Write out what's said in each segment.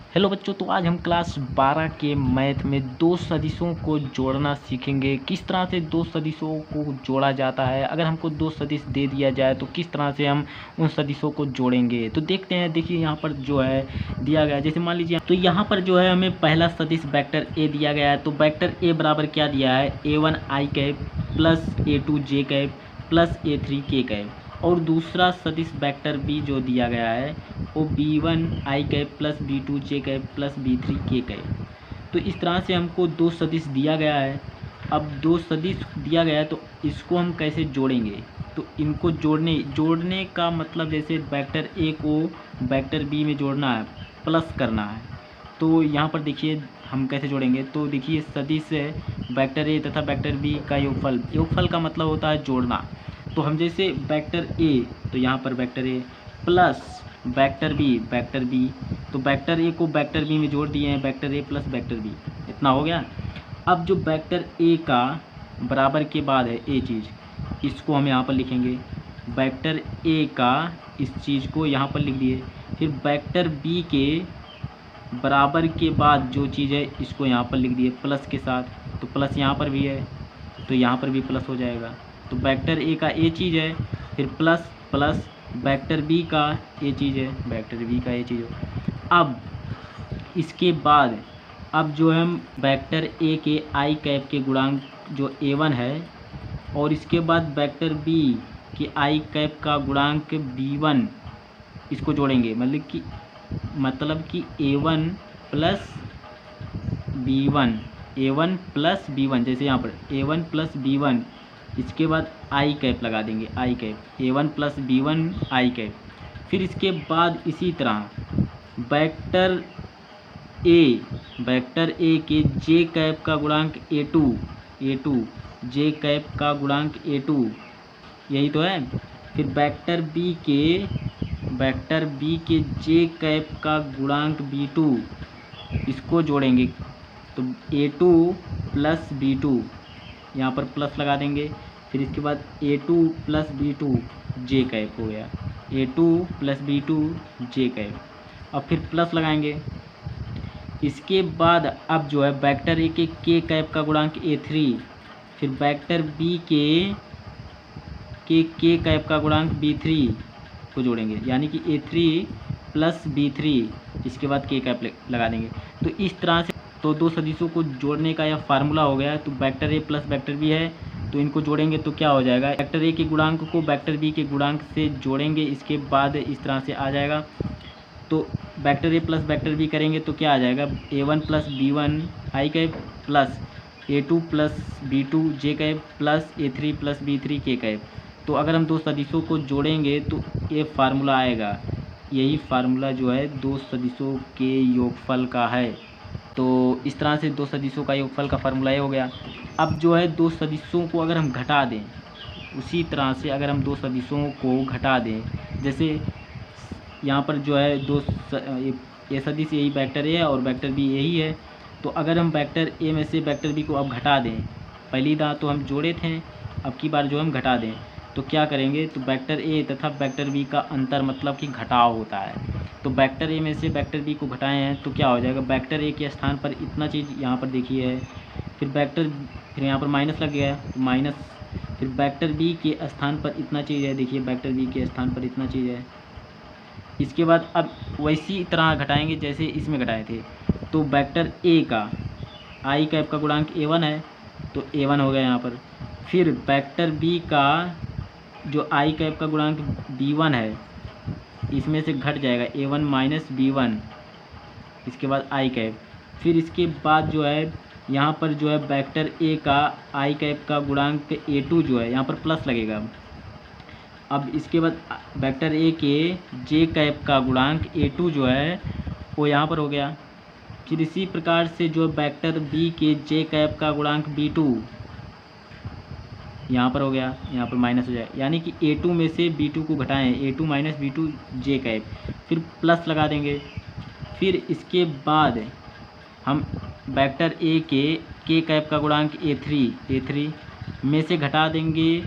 Hello बच्चों, तो आज हम क्लास 12 के मैथ में दो सदिशों को जोड़ना सीखेंगे। किस तरह से दो सदिशों को जोड़ा जाता है, अगर हमको दो सदिश दे दिया जाए तो किस तरह से हम उन सदिशों को जोड़ेंगे। तो देखते हैं। देखिए यहाँ पर जो है दिया गया है, जैसे मान लीजिए तो यहाँ पर जो है हमें पहला सदिश वेक्टर ए दिया गया है। तो वेक्टर ए बराबर क्या दिया है, A1 I cap plus A2 J cap plus A3 K cap. और दूसरा सदिश वेक्टर बी जो दिया गया है वो B1 I cap plus B2 J cap plus B3 K cap. तो इस तरह से हमको दो सदिश दिया गया है। अब दो सदिश दिया गया है तो इसको हम कैसे जोड़ेंगे। तो इनको जोड़ने का मतलब जैसे वेक्टर ए को वेक्टर बी में जोड़ना है, प्लस करना है। तो यहाँ पर देखिए हम कैसे जोड़ेंगे। तो देखिए सदिश है वेक्टर ए तथा वेक्टर बी का योगफल। योगफल का मतलब होता है जोड़ना। तो हम जैसे वेक्टर ए, तो यहाँ पर vector A plus vector B, तो वेक्टर ए को वेक्टर बी में जोड़ दिए हैं, vector A plus vector B, इतना हो गया। अब जो वेक्टर ए का बराबर के बाद है ए चीज़, इसको हम यहाँ पर लिखेंगे। वेक्टर ए का इस चीज़ को यहाँ पर लिख दिए। फिर वेक्टर बी के बराबर के बाद जो चीज़ है इसको यहाँ पर लिख दिए प्लस के साथ। तो प्लस यहाँ पर भी है तो यहाँ पर भी प्लस हो जाएगा। तो वेक्टर ए का ए चीज़ है, फिर प्लस प्लस वेक्टर बी का ए चीज़ है, वेक्टर बी का ए चीज़ है। अब इसके बाद अब जो है हम वेक्टर ए के आई कैप के गुणांक जो A1 है, और इसके बाद वेक्टर बी के आई कैप का गुणांक B1, इसको जोड़ेंगे। मतलब कि A1 plus B1, A1 plus B1, जैसे यहाँ पर A1 प्लस B1, इसके बाद आई कैप लगा देंगे, आई cap A1 plus B1 I cap. फिर इसके बाद इसी तरह वेक्टर ए के जे कैप का गुणांक A2 जे कैप का गुणांक A2, यही तो है। फिर वेक्टर बी के जे कैप का गुणांक B2, इसको जोड़ेंगे। तो A2 प्लस B2, यहाँ पर प्लस लगा देंगे। फिर इसके बाद A2 plus B2 J cap हो गया, A2 plus B2 J cap. अब फिर प्लस लगाएंगे। इसके बाद अब जो है वेक्टर ए के कैप का गुणांक A3, फिर वेक्टर बी के कैप का गुणांक B3 को जोड़ेंगे, यानी कि A3 प्लस B3, इसके बाद के कैप लगा देंगे। तो इस तरह से तो दो सदिशों को जोड़ने का यह फार्मूला हो गया है। तो vector A plus vector B है, तो इनको जोड़ेंगे तो क्या हो जाएगा, वेक्टर ए के गुणांक को वेक्टर बी के गुणांक से जोड़ेंगे, इसके बाद इस तरह से आ जाएगा। तो vector A plus vector B करेंगे तो क्या आ जाएगा, A1 plus B1 I cap plus A2 plus B2 J cap plus A3 plus B3 K cap. तो अगर हम दो सदिशों को जोड़ेंगे तो ये फार्मूला आएगा। यही फार्मूला जो है दो सदिशों के योगफल का है। तो इस तरह से दो सदिशों का योगफल का फार्मूला ये हो गया। अब जो है दो सदिशों को अगर हम घटा दें, उसी तरह से अगर हम दो सदिशों को घटा दें, जैसे यहाँ पर जो है ये सदिश यही वेक्टर ए है और वेक्टर बी यही है। तो अगर हम वेक्टर ए में से वेक्टर बी को अब घटा दें, पहली बार तो हम जोड़े थे, अब की बार जो हम घटा दें तो क्या करेंगे, तो वेक्टर ए तथा वेक्टर बी का अंतर मतलब कि घटाव होता है। तो वेक्टर ए में से वेक्टर बी को घटाए हैं तो क्या हो जाएगा, वेक्टर ए के स्थान पर इतना चीज़ यहाँ पर देखिए है, फिर यहाँ पर माइनस लग गया है तो माइनस, फिर वेक्टर बी के स्थान पर इतना चीज़ है, देखिए वेक्टर बी के स्थान पर इतना चीज़ है। इसके बाद अब वैसी तरह घटाएंगे जैसे इसमें घटाए थे। तो वेक्टर ए का आई कैप का गुणांक A1 है, तो A1 हो गया यहाँ पर। फिर वेक्टर बी का जो आई कैप का गुणांक B1 है, इसमें से घट जाएगा A1 माइनस B1, इसके बाद आई कैप। फिर इसके बाद जो है यहाँ पर जो है वेक्टर ए का आई कैप का गुणांक A2 जो है यहाँ पर प्लस लगेगा। अब इसके बाद वेक्टर ए के जे कैप का गुणांक A2 जो है वो यहाँ पर हो गया। फिर इसी प्रकार से जो वेक्टर बी के जे कैप का गुणांक B2 यहाँ पर हो गया, यहाँ पर माइनस हो जाए, यानी कि A2 में से B2 को घटाएं, A2 minus B2 J cap, फिर प्लस लगा देंगे। फिर इसके बाद हम वेक्टर ए के कैप का गुणांक A3 में से घटा देंगे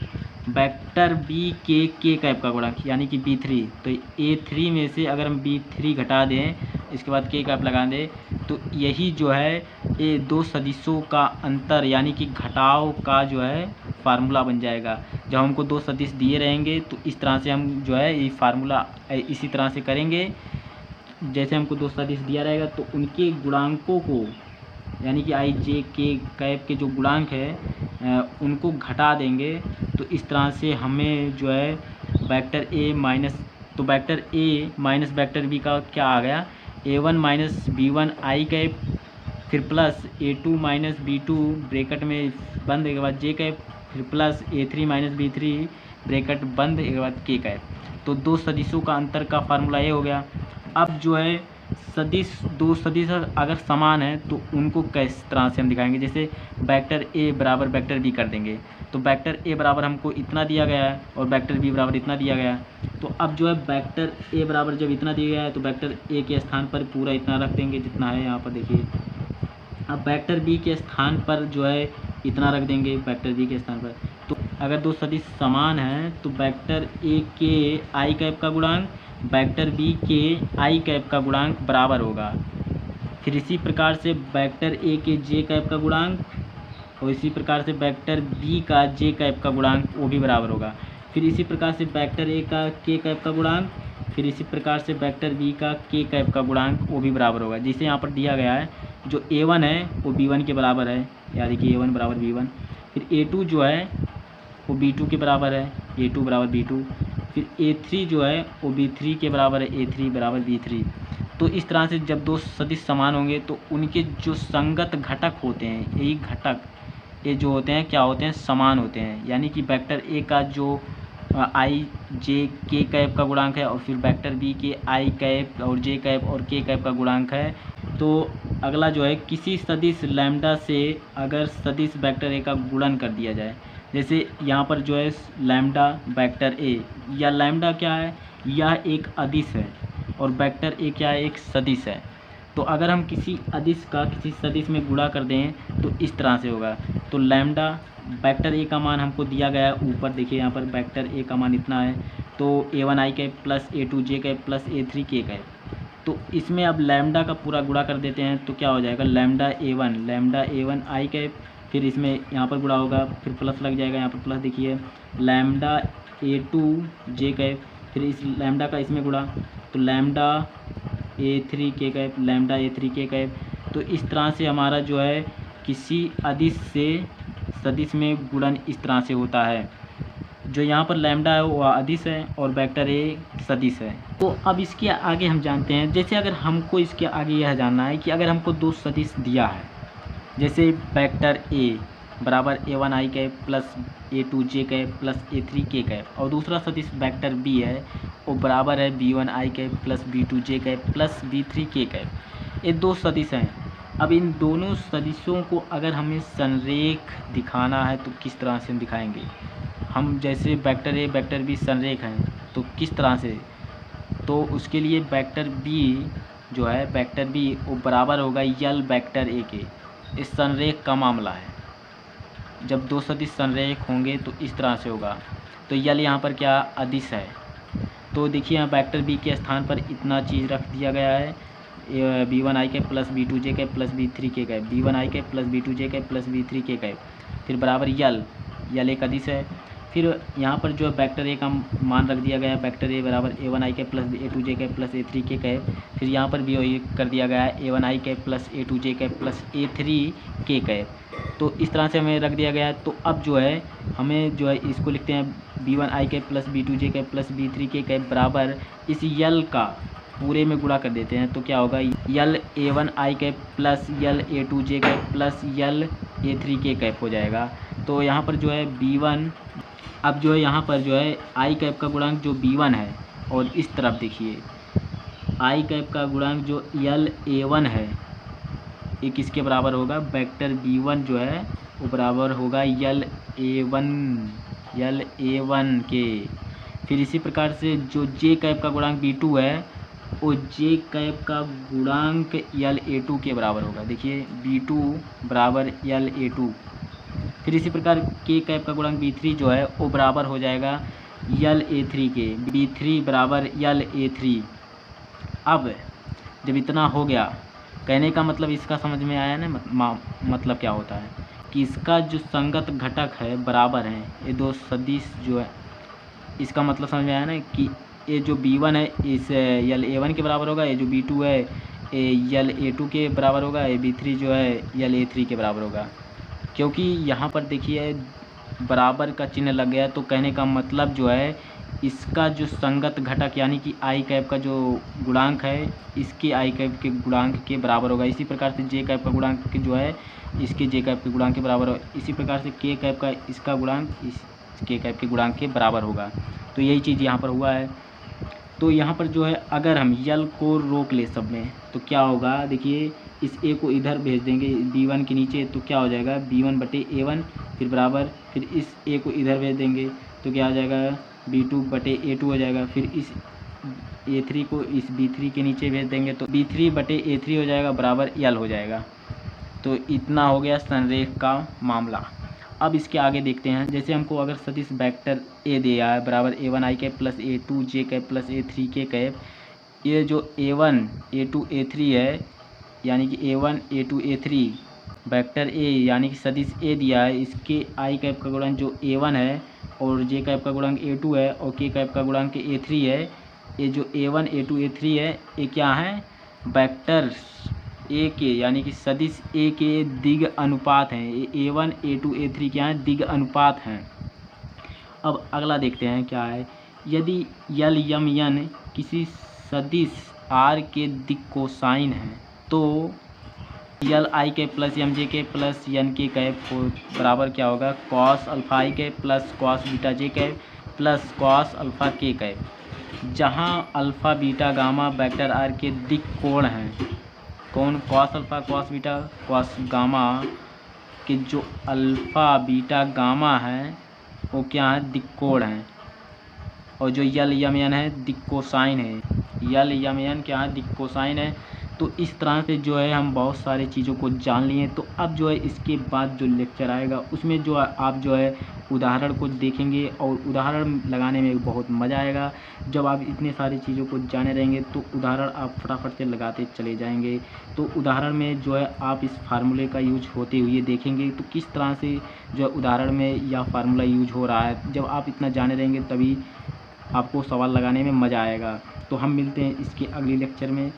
वेक्टर बी के कैप का गुणांक यानी कि B3। तो A3 में से अगर हम B3 घटा दें इसके बाद के कैप लगा दें, तो यही जो है ये दो सदिशों का अंतर यानी कि घटाव का जो है फार्मूला बन जाएगा। जब हमको दो सदिश दिए रहेंगे तो इस तरह से हम जो है ये फार्मूला इसी तरह से करेंगे। जैसे हमको दो सदिश दिया रहेगा तो उनके गुणांकों को यानी कि आई जे के कैप के जो गुणांक है उनको घटा देंगे। तो इस तरह से हमें जो है वेक्टर ए माइनस, तो vector A minus vector B का क्या आ गया, a1 minus b1 I cap, फिर plus a2 minus b2 bracket में बंद के बाद जे कैप, फिर plus a3 minus b3 bracket बंद के बाद के कैप। तो दो सदिशों का अंतर का फार्मूला ये हो गया। अब जो है सदिश, दो सदिश अगर समान है तो उनको किस तरह से हम दिखाएंगे, जैसे वेक्टर ए बराबर वेक्टर बी कर देंगे। तो वेक्टर ए बराबर हमको इतना दिया गया है और वेक्टर बी बराबर इतना दिया गया है। तो अब जो है वेक्टर ए बराबर जब इतना दिया गया है तो वेक्टर ए के स्थान पर पूरा इतना रख देंगे जितना है यहाँ पर देखिए। अब वेक्टर बी के स्थान पर जो है इतना रख देंगे वेक्टर बी के स्थान पर। तो अगर दो सदिश समान हैं तो वेक्टर ए के आई कैप का गुणांक वेक्टर बी के आई कैप का गुणांक बराबर होगा। फिर इसी प्रकार से वेक्टर ए के जे कैप का गुणांक और इसी प्रकार से वेक्टर बी का जे कैप का गुणांक वो भी बराबर होगा। फिर इसी प्रकार से वेक्टर ए का के कैप का गुणांक, फिर इसी प्रकार से वेक्टर बी का के कैप का गुणांक वो भी बराबर होगा। जिसे यहाँ पर दिया गया है जो a1 है वो b1 के बराबर है, यानी कि a1 बराबर b1। फिर a2 जो है वो b2 के बराबर है, a2 बराबर b2। फिर a3 जो है वो b3 के बराबर है, a3 बराबर b3। तो इस तरह से जब दो सदिश समान होंगे तो उनके जो संगत घटक होते हैं, यही घटक ये जो होते हैं क्या होते हैं, समान होते हैं। यानी कि वेक्टर ए का जो आई जे के कैप का गुणांक है और फिर वेक्टर बी के आई कैप और जे कैप और के कैप का गुणांक है। तो अगला जो है किसी सदिश लैम्डा से अगर सदिश वेक्टर ए का गुणन कर दिया जाए, जैसे यहाँ पर जो है लैम्डा वेक्टर ए, या लैम्डा क्या है, यह एक अदिश है और वेक्टर ए क्या है, एक सदिश है। तो अगर हम किसी अदिश का किसी सदिश में गुणा कर दें तो इस तरह से होगा। तो लैम्डा वेक्टर ए का मान हमको दिया गया है ऊपर देखिए, यहाँ पर वेक्टर ए का मान इतना है। तो a1 आई कैप प्लस a2 जे कैप प्लस a3 के कैप। तो इसमें अब लैम्डा का पूरा गुणा कर देते हैं तो क्या हो जाएगा, लैम्डा a1 आई कैप, फिर इसमें यहाँ पर गुणा होगा, फिर प्लस लग जाएगा, यहाँ पर प्लस देखिए लैम्डा a2 जे कैप, फिर इस लैम्डा का इसमें गुणा तो लैम्डा a3 के कैप, लैम्डा a3 के कैप। तो इस तरह से हमारा जो है किसी अदिश से सदिश में गुणन इस तरह से होता है। जो यहाँ पर लैम्डा है वो अदिश है और वेक्टर ए सदिश है। तो अब इसके आगे हम जानते हैं, जैसे अगर हमको इसके आगे यह जानना है कि अगर हमको दो सदिश दिया है, जैसे वेक्टर ए बराबर a1 आई कैप प्लस a2 जे कैप प्लस a3 के कैप और दूसरा सदिश वेक्टर बी है वो बराबर है b1 I cap plus b2 J cap plus b3 K cap. ये दो सदिश हैं। अब इन दोनों सदिशों को अगर हमें संरेख दिखाना है तो किस तरह से हम दिखाएंगे, हम जैसे वेक्टर ए वेक्टर बी संरेख हैं तो किस तरह से, तो उसके लिए वेक्टर बी जो है वेक्टर बी वो बराबर होगा यल वेक्टर ए के। इस संरेख का मामला है, जब दो सदिश संरेख होंगे तो इस तरह से होगा। तो यल यहाँ पर क्या अदिश है, तो देखिए यहाँ वेक्टर बी के स्थान पर इतना चीज़ रख दिया गया है, b1 I cap plus b2 J cap plus b3 K cap, b1 I cap plus b2 J cap plus b3 K cap, फिर बराबर यल एक अदिश है। फिर यहाँ पर जो है वेक्टर ए का मान रख दिया गया है, वेक्टर ए बराबर a1 आई कैप प्लस a2 जे कैप प्लस a3 के कैप। फिर यहाँ पर भी वही कर दिया गया है a1 आई कैप प्लस a2 जे कैप प्लस a3 के कैप। तो इस तरह से हमें रख दिया गया है। तो अब जो है हमें जो है इसको लिखते हैं b1 I cap plus b2 J cap plus b3 K cap बराबर इस यल का पूरे में गुणा कर देते हैं। तो क्या होगा, यल a1 आई कैप प्लस यल a2 जे कैप प्लस यल a3 के कैप हो जाएगा। तो यहाँ पर जो है b1, अब जो है यहाँ पर जो है आई कैप का गुणांक जो b1 है और इस तरफ देखिए आई कैप का गुणांक जो यल a1 है ये किसके बराबर होगा, वेक्टर b1 जो है वो बराबर होगा यल a1 के। फिर इसी प्रकार से जो जे कैप का गुणांक b2 है वो जे कैप का गुणांक यल a2 के बराबर होगा। देखिए b2 बराबर यल a2। फिर इसी प्रकार के कैप का गुणांक b3 जो है वो बराबर हो जाएगा यल a3 के, b3 बराबर यल a3। अब जब इतना हो गया, कहने का मतलब इसका समझ में आया ना, मतलब क्या होता है कि इसका जो संगत घटक है बराबर है, ये दो सदिश जो है, इसका मतलब समझ में आया ना कि ये जो B1 है इस यल A1 के बराबर होगा, ये जो B2 है ये यल A2 के बराबर होगा, ये B3 जो है यल A3 के बराबर होगा। क्योंकि यहाँ पर देखिए बराबर का चिन्ह लग गया, तो कहने का मतलब जो है इसका जो संगत घटक यानी कि आई कैप का जो गुणांक है इसके आई कैप के गुणांक के बराबर होगा। इसी प्रकार से जे कैप का गुणांक जो है इसके जे कैप के गुणांक के बराबर होगा। इसी प्रकार से के कैप का इसका गुणांक इस के कैप के गुणांक के बराबर होगा। तो यही चीज़ यहाँ पर हुआ है। तो यहाँ पर जो है अगर हम यल को रोक ले सब में तो क्या होगा, देखिए इस ए को इधर भेज देंगे B1 के नीचे, तो क्या हो जाएगा B1/A1, फिर बराबर, फिर इस ए को इधर भेज देंगे तो क्या हो जाएगा B2/A2 हो जाएगा, फिर इस A3 को इस B3 के नीचे भेज देंगे तो B3/A3 हो जाएगा, बराबर यल हो जाएगा। तो इतना हो गया संरेख का मामला। अब इसके आगे देखते हैं, जैसे हमको अगर सदिश वेक्टर ए दिया है बराबर A1 i cap plus A2 j cap plus A3 k cap, ये जो A1 A2 A3 है यानी कि A1 A2 A3 vector A यानी कि सदिश ए दिया है, इसके आई कैप का गुणांक जो A1 है और जे कैप का गुणांक A2 है और के कैप का गुणांक A3 है। ये जो A1 A2 A3 है ये क्या है, वेक्टर ए के यानी कि सदिश ए के दिग अनुपात हैं। ये A1 A2 A3 क्या है, दिग अनुपात हैं। अब अगला देखते हैं क्या है, यदि यल यम यन किसी सदिश आर के दिग कोसाइन है तो यल आई के प्लस एम जे के प्लस एन के कैप को बराबर क्या होगा, कॉस अल्फा आई के plus cos beta J cap plus cos alpha K cap, जहाँ alpha beta gamma vector R के दिग कोण हैं। कौन, cos alpha cos beta cos gamma के जो अल्फा बीटा गामा है वो क्या है, दिग कोण है। और जो यल यम एन है दिग कोसाइन है, यल यम एन क्या है, दिग कोसाइन है। तो इस तरह से जो है हम बहुत सारी चीज़ों को जान लिए। तो अब जो है इसके बाद जो लेक्चर आएगा उसमें जो है आप जो है उदाहरण को देखेंगे और उदाहरण लगाने में बहुत मज़ा आएगा। जब आप इतने सारी चीज़ों को जाने रहेंगे तो उदाहरण आप फटाफट से लगाते चले जाएंगे। तो उदाहरण में जो है आप इस फार्मूले का यूज होते हुए देखेंगे तो किस तरह से जो है उदाहरण में यह फार्मूला यूज हो रहा है। जब आप इतना जाने रहेंगे तभी आपको सवाल लगाने में मज़ा आएगा। तो हम मिलते हैं इसके अगले लेक्चर में।